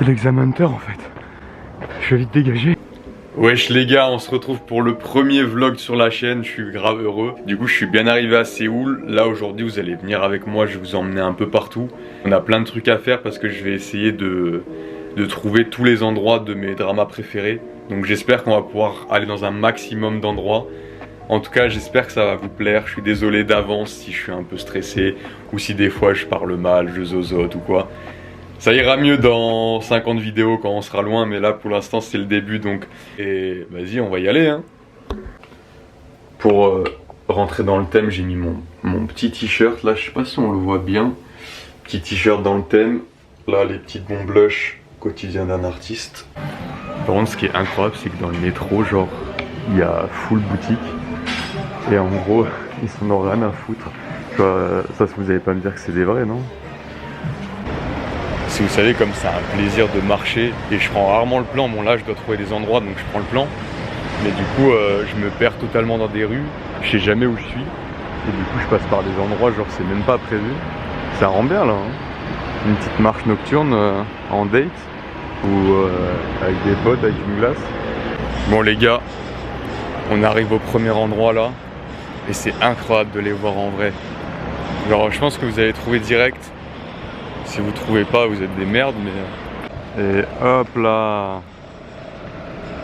C'est l'examen en fait. Je vais vite dégager. Wesh les gars, on se retrouve pour le premier vlog sur la chaîne, je suis grave heureux. Du coup je suis bien arrivé à Séoul. Là aujourd'hui vous allez venir avec moi, je vais vous emmener un peu partout. On a plein de trucs à faire parce que je vais essayer de trouver tous les endroits de mes dramas préférés. Donc j'espère qu'on va pouvoir aller dans un maximum d'endroits. En tout cas j'espère que ça va vous plaire. Je suis désolé d'avance si je suis un peu stressé ou si des fois je parle mal, je zozote ou quoi. Ça ira mieux dans 50 vidéos quand on sera loin, mais là pour l'instant c'est le début donc. Et vas-y, on va y aller hein. Pour rentrer dans le thème, j'ai mis mon petit t-shirt là, je sais pas si on le voit bien. Petit t-shirt dans le thème, là les petites bons blush, quotidien d'un artiste. Par contre ce qui est incroyable c'est que dans le métro, genre, il y a full boutique. Et en gros, ils s'en ont rien à foutre. Ça vous allez pas me dire que c'est des vrais, non? Si vous savez comme c'est un plaisir de marcher et je prends rarement le plan, bon là je dois trouver des endroits donc je prends le plan, mais du coup je me perds totalement dans des rues, je sais jamais où je suis et du coup je passe par des endroits genre c'est même pas prévu. Ça rend bien là hein. Une petite marche nocturne en date ou avec des potes, avec une glace. Bon les gars, on arrive au premier endroit là et c'est incroyable de les voir en vrai. Genre je pense que vous allez trouver direct. Si vous trouvez pas, vous êtes des merdes, mais... Et hop là.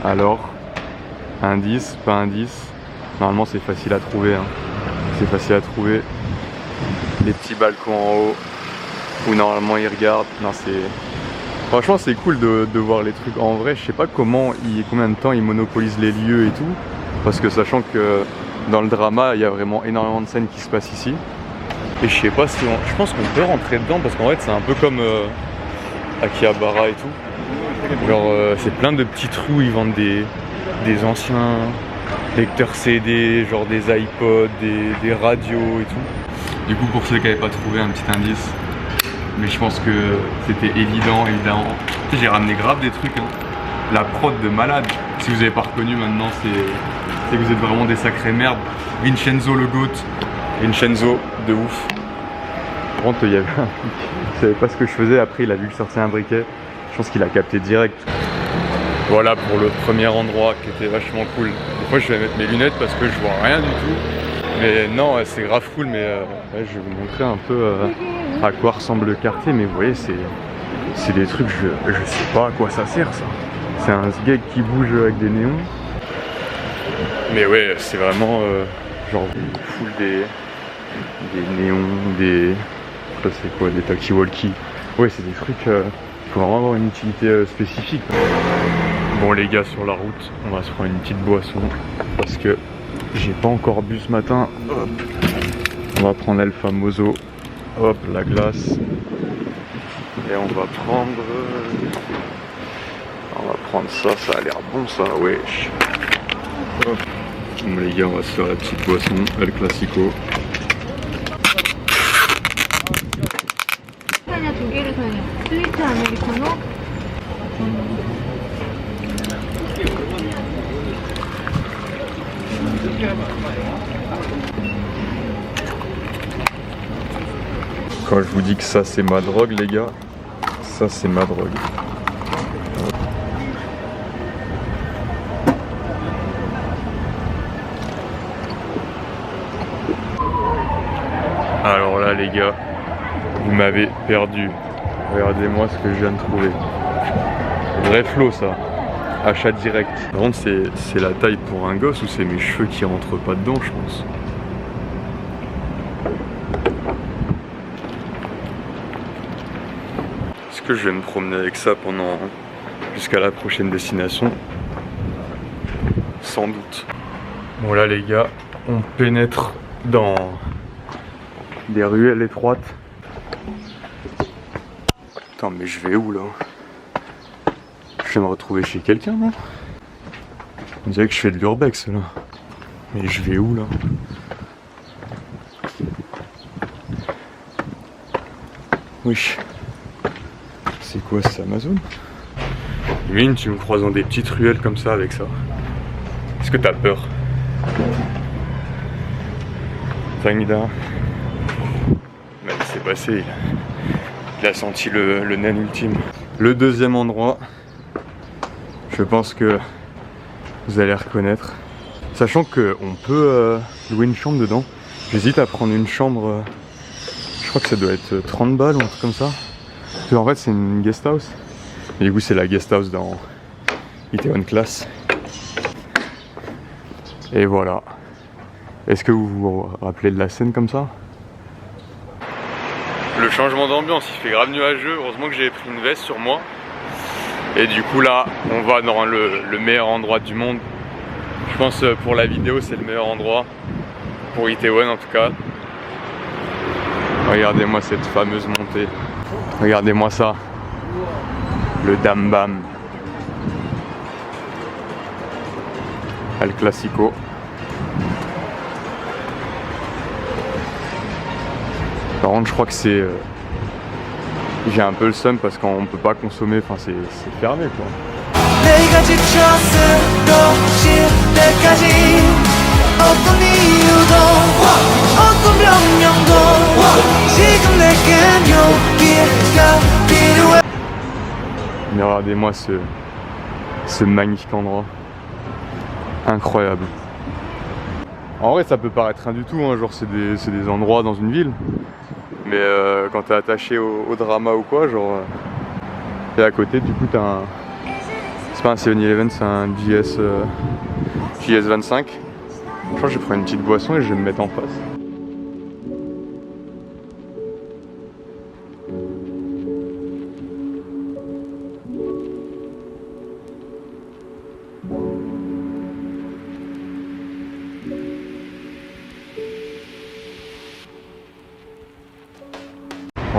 Alors, indice, pas indice. Normalement c'est facile à trouver hein. C'est facile à trouver. Les petits balcons en haut où normalement ils regardent. Non c'est... Franchement c'est cool de voir les trucs en vrai. Je sais pas combien de temps ils monopolisent les lieux et tout. Parce que sachant que dans le drama il y a vraiment énormément de scènes qui se passent ici. Et je sais pas si je pense qu'on peut rentrer dedans parce qu'en fait c'est un peu comme Akihabara et tout. Genre c'est plein de petits trous, ils vendent des anciens lecteurs CD, genre des iPods, des radios et tout. Du coup pour ceux qui n'avaient pas trouvé un petit indice, mais je pense que c'était évident. Tu sais, j'ai ramené grave des trucs hein. La prod de malade. Si vous n'avez pas reconnu maintenant c'est que vous êtes vraiment des sacrées merdes. Vincenzo le GOAT. Vincenzo de ouf. Par contre il y avait un truc, il savait pas ce que je faisais, après il a vu que je sortais un briquet, je pense qu'il a capté direct. Voilà pour le premier endroit qui était vachement cool. Des fois je vais mettre mes lunettes parce que je vois rien du tout. Mais non c'est grave cool, mais ouais, je vais vous montrer un peu à quoi ressemble le quartier, mais vous voyez c'est des trucs, je sais pas à quoi ça sert ça. C'est un sgeg qui bouge avec des néons. Mais ouais c'est vraiment genre full des néons, ça c'est quoi, des talkie-walkie. Ouais c'est des trucs, faut vraiment avoir une utilité spécifique. Bon les gars sur la route, on va se prendre une petite boisson parce que j'ai pas encore bu ce matin. Hop. On va prendre El Famoso, hop la glace. Et on va prendre ça, ça a l'air bon ça, wesh. Hop. Bon les gars on va se faire la petite boisson, El Classico. Quand je vous dis que ça c'est ma drogue les gars, ça c'est ma drogue. Alors là les gars, vous m'avez perdu. Regardez-moi ce que je viens de trouver. Vrai flow ça. Achat direct. Par contre c'est la taille pour un gosse ou c'est mes cheveux qui rentrent pas dedans je pense. Est-ce que je vais me promener avec ça jusqu'à la prochaine destination? Sans doute. Bon là les gars, on pénètre dans des ruelles étroites. Attends mais je vais où là? Je vais me retrouver chez quelqu'un là? On dirait que je fais de l'urbex là. Mais je vais où là? Oui. C'est quoi, c'est Amazon? Mine, tu me croises dans des petites ruelles comme ça avec ça. Est-ce que t'as peur? Famida. Mais c'est passé. Il a senti le nain ultime. Le deuxième endroit, je pense que vous allez reconnaître. Sachant qu'on peut louer une chambre dedans. J'hésite à prendre une chambre, je crois que ça doit être 30 balles ou un truc comme ça. Parce qu'en fait c'est une guest house. Et du coup c'est la guest house dans Itaewon Class. Et voilà. Est-ce que vous vous rappelez de la scène comme ça? Le changement d'ambiance, il fait grave nuageux. Heureusement que j'ai pris une veste sur moi. Et du coup là, on va dans le meilleur endroit du monde. Je pense pour la vidéo, c'est le meilleur endroit. Pour Itaewon en tout cas. Regardez-moi cette fameuse montée. Regardez-moi ça. Le Dambam. El Clasico. Par contre je crois que c'est... j'ai un peu le seum parce qu'on peut pas consommer, enfin c'est fermé quoi. Mais regardez-moi ce magnifique endroit. Incroyable. En vrai ça peut paraître rien du tout, hein, genre c'est des endroits dans une ville. Mais quand t'es attaché au drama ou quoi, genre... et à côté du coup t'as un... c'est pas un 7-Eleven, c'est un JS25. Je crois que je vais prendre une petite boisson et je vais me mettre en face.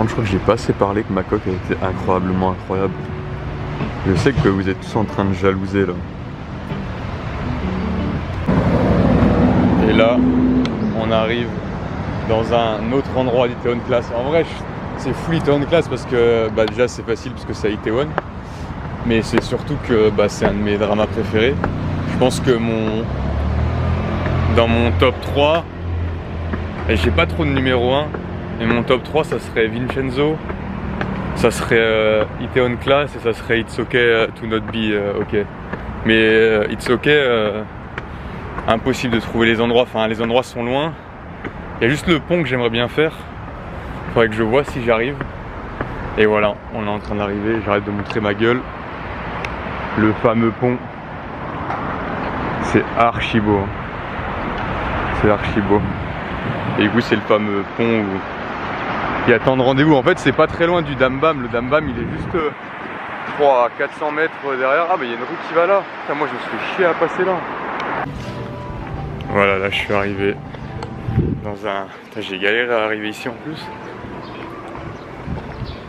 Je crois que j'ai pas assez parlé que ma coque a été incroyablement incroyable. Je sais que vous êtes tous en train de jalouser là. Et là, on arrive dans un autre endroit d'Itaewon Class. En vrai, c'est full Itaewon Class parce que déjà c'est facile parce que c'est à Itaewon. Mais c'est surtout que c'est un de mes dramas préférés. Je pense que dans mon top 3, et j'ai pas trop de numéro 1. Et mon top 3 ça serait Vincenzo, ça serait Itaewon Class et ça serait It's Okay to Not Be Okay. Mais It's Okay, impossible de trouver les endroits, enfin les endroits sont loin. Il y a juste le pont que j'aimerais bien faire. Faudrait que je vois si j'arrive. Et voilà, on est en train d'arriver, j'arrête de montrer ma gueule. Le fameux pont. C'est archi beau. C'est archi beau. Et du coup c'est le fameux pont où il y a tant de rendez-vous. En fait c'est pas très loin du Dambam. Le Dambam il est juste je crois à 400 mètres derrière. Ah mais il y a une route qui va là. Putain, moi je me suis fait chier à passer là. Voilà, là je suis arrivé dans un... Putain, j'ai galéré à arriver ici en plus.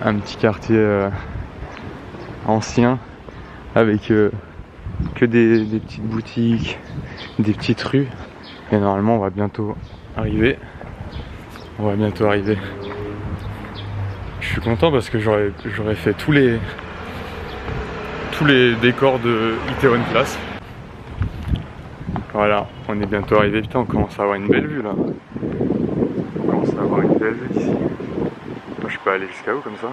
Un petit quartier ancien avec que des petites boutiques, des petites rues. Et normalement on va bientôt arriver. Je suis content parce que j'aurais fait tous les décors de Itaewon Class. Voilà, on est bientôt arrivé. Putain, on commence à avoir une belle vue là. D'ici. Moi, je peux aller jusqu'à où comme ça?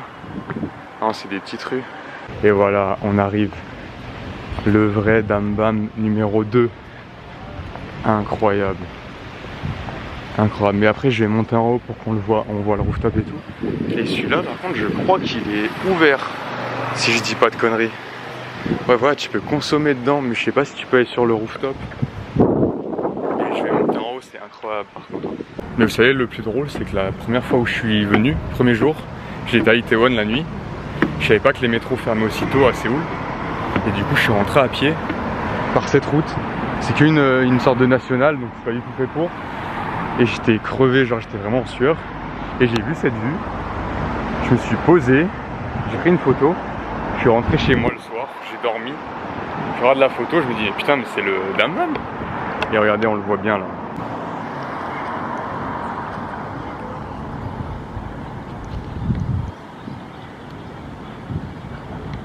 Non, c'est des petites rues. Et voilà, on arrive. Le vrai Dambam numéro 2. Incroyable. Incroyable. Mais après, je vais monter en haut pour qu'on le voit. On voit le rooftop et tout. Et celui-là, par contre, je crois qu'il est ouvert. Si je dis pas de conneries. Ouais, voilà, tu peux consommer dedans, mais je sais pas si tu peux aller sur le rooftop. Et je vais monter en haut, c'est incroyable par contre. Mais vous savez, le plus drôle, c'est que la première fois où je suis venu, premier jour, j'étais à Itaewon la nuit. Je savais pas que les métros fermaient aussitôt à Séoul. Et du coup, je suis rentré à pied par cette route. C'est qu'une sorte de nationale, donc c'est pas du tout fait pour. Et j'étais crevé, genre j'étais vraiment en sueur. Et j'ai vu cette vue. Je me suis posé, j'ai pris une photo. Je suis rentré chez moi le soir, j'ai dormi. Je regarde la photo, je me dis putain mais c'est le Dambam. Et regardez, on le voit bien là.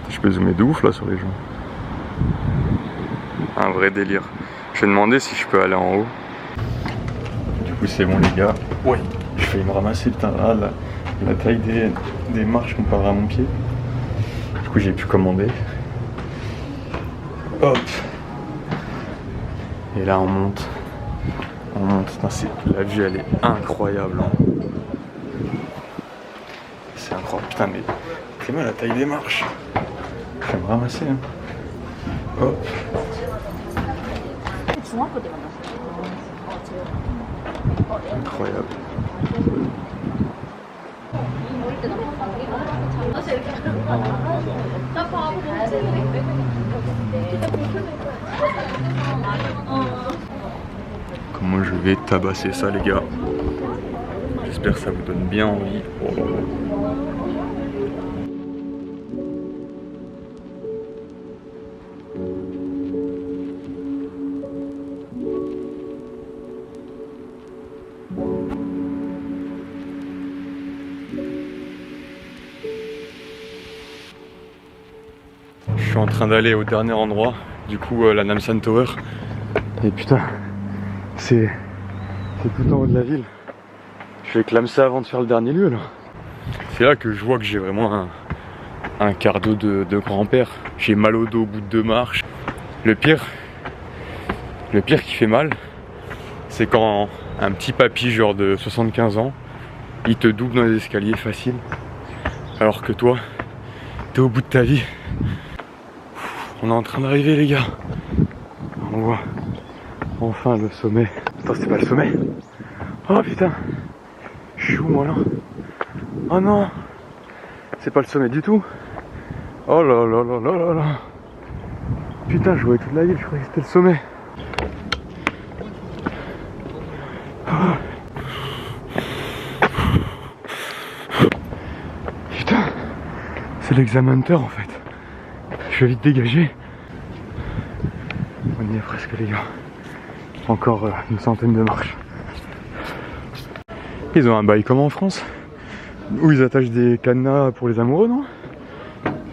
Je peux zoomer de ouf là sur les gens. Un vrai délire. Je vais demander si je peux aller en haut. Du coup c'est bon les gars. Ouais, je vais me ramasser le teint là. la taille des marches comparée à mon pied. Du coup j'ai pu commander. Hop. Et là on monte. On monte. Putain, la vue elle est incroyable. Hein. C'est incroyable. Putain mais c'est mal la taille des marches. Je vais me ramasser. Hein. Hop. Incroyable. Comment je vais tabasser ça les gars. J'espère que ça vous donne bien envie. Oh. Je suis en train d'aller au dernier endroit, du coup la Namsan Tower. Et putain, c'est tout en haut de la ville. Je vais clamer ça avant de faire le dernier lieu là. C'est là que je vois que j'ai vraiment un cardio de grand-père. J'ai mal au dos au bout de 2 marches. Le pire qui fait mal, c'est quand un petit papy genre de 75 ans, il te double dans les escaliers facile. Alors que toi, t'es au bout de ta vie. On est en train d'arriver les gars. On voit enfin le sommet. Attends, c'est pas le sommet. Oh putain. Je suis où moi là? Oh non. C'est pas le sommet du tout. Oh là là là là là là. Putain, je voyais toute la ville, je croyais que c'était le sommet. Oh. Putain. C'est l'examinateur en fait. Je vais vite dégager. On y est presque les gars. Encore une centaine de marches. Ils ont un bail comme en France où ils attachent des cadenas pour les amoureux, non?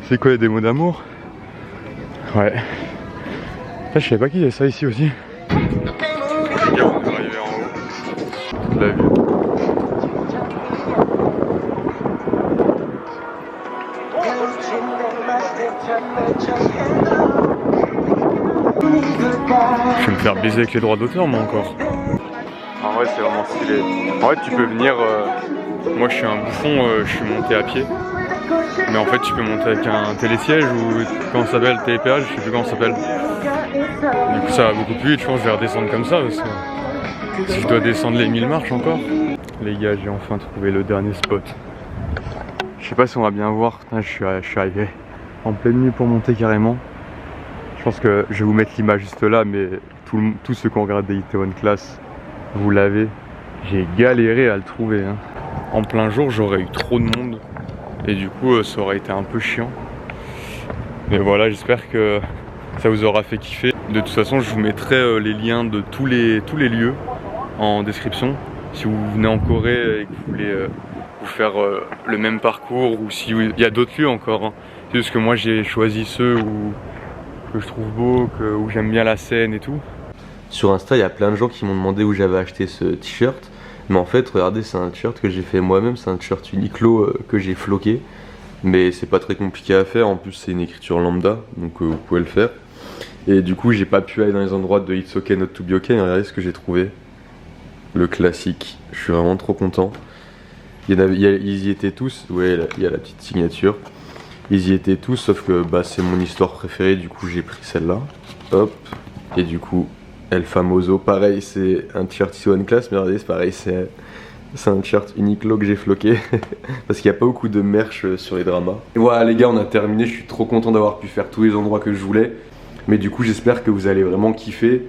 C'est quoi, des mots d'amour? Ouais. Là, je savais pas qu'il y avait ça ici aussi. Les gars, on est arrivé en haut. Toute la vue. Je vais me faire baiser avec les droits d'auteur moi encore. En vrai c'est vraiment stylé. En fait tu peux venir, moi je suis un bouffon, je suis monté à pied. Mais en fait tu peux monter avec un télésiège ou comment ça s'appelle, télépéage, je sais plus comment ça s'appelle. Du coup ça va beaucoup plus vite, je pense que je vais redescendre comme ça parce que si je dois descendre les 1000 marches encore. Les gars, j'ai enfin trouvé le dernier spot. Je sais pas si on va bien voir, je suis arrivé en pleine nuit pour monter carrément. Je pense que je vais vous mettre l'image juste là, mais tous ceux qui ont regardé Itaewon Class, vous l'avez. J'ai galéré à le trouver. Hein. En plein jour, j'aurais eu trop de monde. Et du coup, ça aurait été un peu chiant. Mais voilà, j'espère que ça vous aura fait kiffer. De toute façon, je vous mettrai les liens de tous les lieux en description. Si vous venez en Corée et que vous voulez vous faire le même parcours, ou s'il y a d'autres lieux encore. Hein. C'est juste que moi, j'ai choisi ceux que je trouve beau, où j'aime bien la scène et tout. Sur Insta, il y a plein de gens qui m'ont demandé où j'avais acheté ce t-shirt. Mais en fait, regardez, c'est un t-shirt que j'ai fait moi-même. C'est un t-shirt Uniqlo que j'ai floqué. Mais c'est pas très compliqué à faire. En plus, c'est une écriture lambda, donc vous pouvez le faire. Et du coup, j'ai pas pu aller dans les endroits de It's Okay Not To Be Okay. Regardez ce que j'ai trouvé. Le classique. Je suis vraiment trop content. Ils y étaient tous. Ouais, il y a la petite signature. Ils y étaient tous, sauf que bah, c'est mon histoire préférée. Du coup, j'ai pris celle-là. Hop. Et du coup, El Famoso. Pareil, c'est un t-shirt Itaewon Class. Mais regardez, c'est pareil, c'est un t-shirt Uniqlo que j'ai floqué. Parce qu'il n'y a pas beaucoup de merch sur les dramas. Et voilà, les gars, on a terminé. Je suis trop content d'avoir pu faire tous les endroits que je voulais. Mais du coup, j'espère que vous allez vraiment kiffer.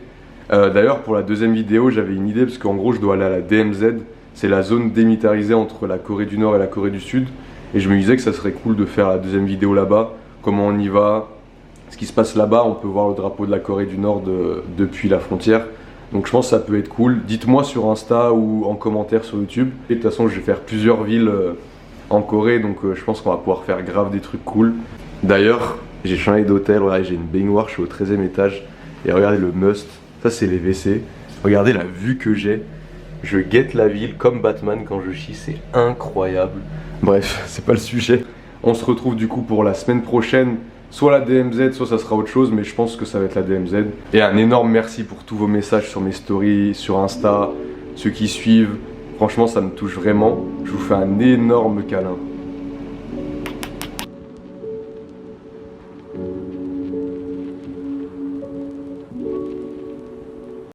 D'ailleurs, pour la deuxième vidéo, j'avais une idée. Parce qu'en gros, je dois aller à la DMZ. C'est la zone démilitarisée entre la Corée du Nord et la Corée du Sud. Et je me disais que ça serait cool de faire la deuxième vidéo là-bas. Comment on y va, ce qui se passe là-bas. On peut voir le drapeau de la Corée du Nord depuis la frontière. Donc je pense que ça peut être cool. Dites-moi sur Insta ou en commentaire sur YouTube. Et de toute façon, je vais faire plusieurs villes en Corée. Donc je pense qu'on va pouvoir faire grave des trucs cool. D'ailleurs, j'ai changé d'hôtel. Regardez, j'ai une baignoire, je suis au 13e étage. Et regardez le must. Ça, c'est les WC. Regardez la vue que j'ai. Je guette la ville comme Batman quand je chie, c'est incroyable. Bref, c'est pas le sujet. On se retrouve du coup pour la semaine prochaine. Soit la DMZ, soit ça sera autre chose, mais je pense que ça va être la DMZ. Et un énorme merci pour tous vos messages sur mes stories, sur Insta, ceux qui suivent. Franchement, ça me touche vraiment. Je vous fais un énorme câlin.